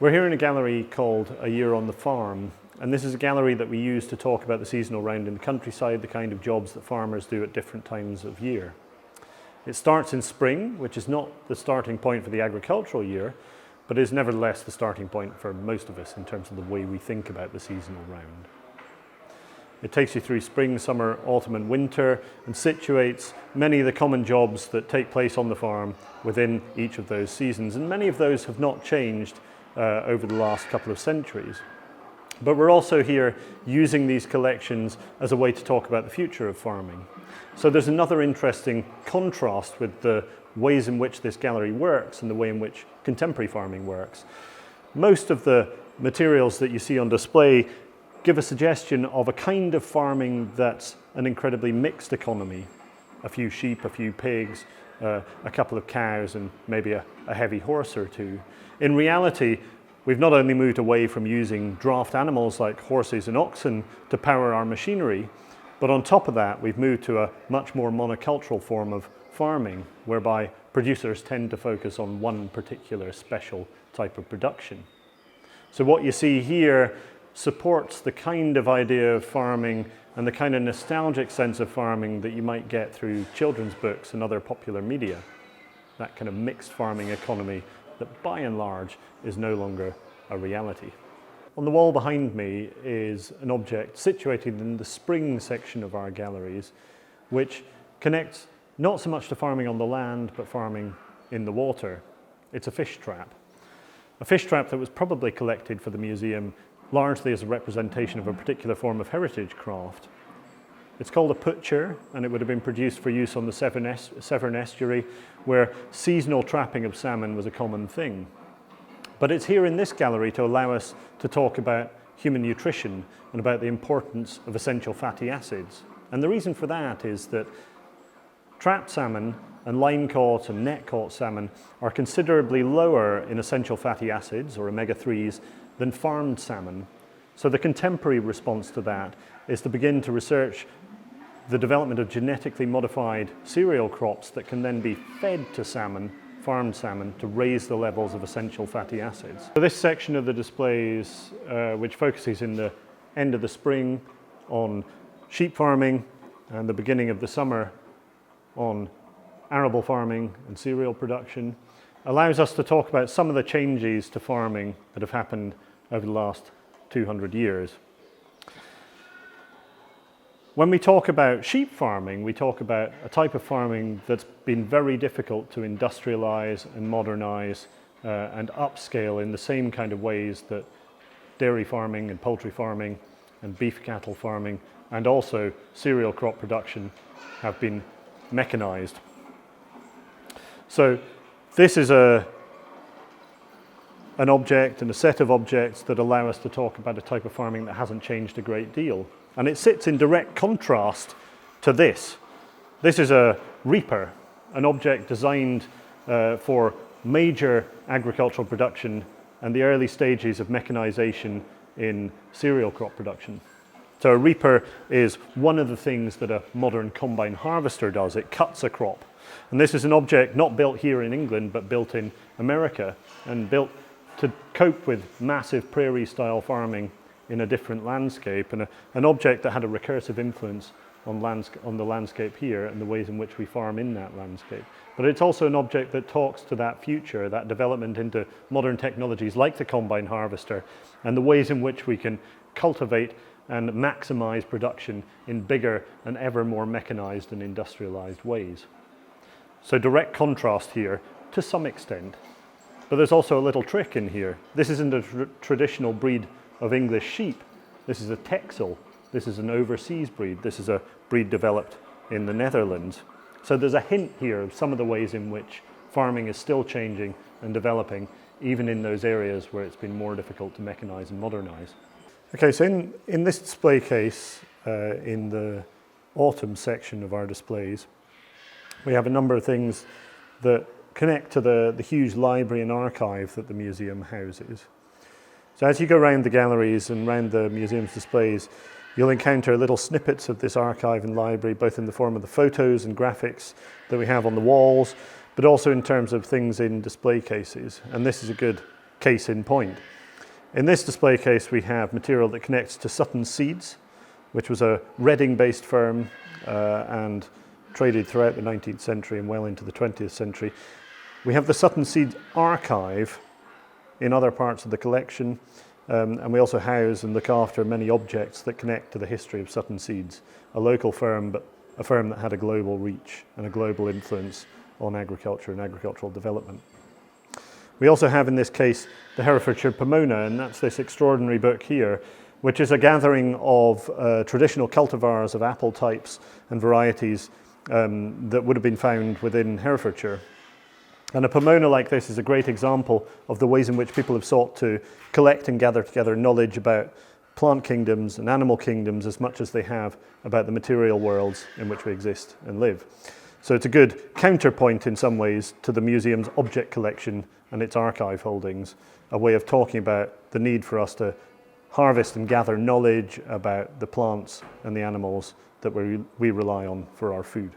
We're here in a gallery called A Year on the Farm, and this is a gallery that we use to talk about the seasonal round in the countryside, the kind of jobs that farmers do at different times of year. It starts in spring, which is not the starting point for the agricultural year, but is nevertheless the starting point for most of us in terms of the way we think about the seasonal round. It takes you through spring, summer, autumn and winter and situates many of the common jobs that take place on the farm within each of those seasons, and many of those have not changed over the last couple of centuries. But we're also here using these collections as a way to talk about the future of farming. So there's another interesting contrast with the ways in which this gallery works and the way in which contemporary farming works. Most of the materials that you see on display give a suggestion of a kind of farming that's an incredibly mixed economy. A few sheep, a few pigs, a couple of cows and maybe a heavy horse or two. In reality, we've not only moved away from using draft animals like horses and oxen to power our machinery, but on top of that, we've moved to a much more monocultural form of farming, whereby producers tend to focus on one particular special type of production. So what you see here supports the kind of idea of farming and the kind of nostalgic sense of farming that you might get through children's books and other popular media. That kind of mixed farming economy that by and large is no longer a reality. On the wall behind me is an object situated in the spring section of our galleries, which connects not so much to farming on the land, but farming in the water. It's a fish trap. A fish trap that was probably collected for the museum largely as a representation of a particular form of heritage craft. It's called a putcher, and it would have been produced for use on the Severn estuary, where seasonal trapping of salmon was a common thing. But it's here in this gallery to allow us to talk about human nutrition and about the importance of essential fatty acids. And the reason for that is that trapped salmon and line-caught and net-caught salmon are considerably lower in essential fatty acids, or omega-3s, than farmed salmon. So the contemporary response to that is to begin to research the development of genetically modified cereal crops that can then be fed to salmon, farmed salmon, to raise the levels of essential fatty acids. So this section of the displays, which focuses in the end of the spring on sheep farming and the beginning of the summer on arable farming and cereal production, allows us to talk about some of the changes to farming that have happened over the last 200 years. When we talk about sheep farming, we talk about a type of farming that's been very difficult to industrialize and modernize and upscale in the same kind of ways that dairy farming and poultry farming and beef cattle farming and also cereal crop production have been mechanized. So this is an object and a set of objects that allow us to talk about a type of farming that hasn't changed a great deal. And it sits in direct contrast to this. This is a reaper, an object designed for major agricultural production and the early stages of mechanization in cereal crop production. So a reaper is one of the things that a modern combine harvester does. It cuts a crop. And this is an object not built here in England, but built in America and built to cope with massive prairie-style farming in a different landscape, and an object that had a recursive influence on the landscape here and the ways in which we farm in that landscape. But it's also an object that talks to that future, that development into modern technologies like the combine harvester, and the ways in which we can cultivate and maximize production in bigger and ever more mechanized and industrialized ways. So direct contrast here to some extent. But there's also a little trick in here. This isn't a traditional breed of English sheep. This is a Texel. This is an overseas breed. This is a breed developed in the Netherlands. So there's a hint here of some of the ways in which farming is still changing and developing, even in those areas where it's been more difficult to mechanize and modernize. Okay, so in this display case, in the autumn section of our displays, we have a number of things that connect to the huge library and archive that the museum houses. So as you go around the galleries and around the museum's displays, you'll encounter little snippets of this archive and library, both in the form of the photos and graphics that we have on the walls, but also in terms of things in display cases. And this is a good case in point. In this display case, we have material that connects to Sutton Seeds, which was a Reading-based firm and traded throughout the 19th century and well into the 20th century. We have the Sutton Seeds archive in other parts of the collection, and we also house and look after many objects that connect to the history of Sutton Seeds, a local firm, but a firm that had a global reach and a global influence on agriculture and agricultural development. We also have in this case the Herefordshire Pomona, and that's this extraordinary book here, which is a gathering of traditional cultivars of apple types and varieties that would have been found within Herefordshire. And a pomona like this is a great example of the ways in which people have sought to collect and gather together knowledge about plant kingdoms and animal kingdoms as much as they have about the material worlds in which we exist and live. So it's a good counterpoint in some ways to the museum's object collection and its archive holdings, a way of talking about the need for us to harvest and gather knowledge about the plants and the animals that we rely on for our food.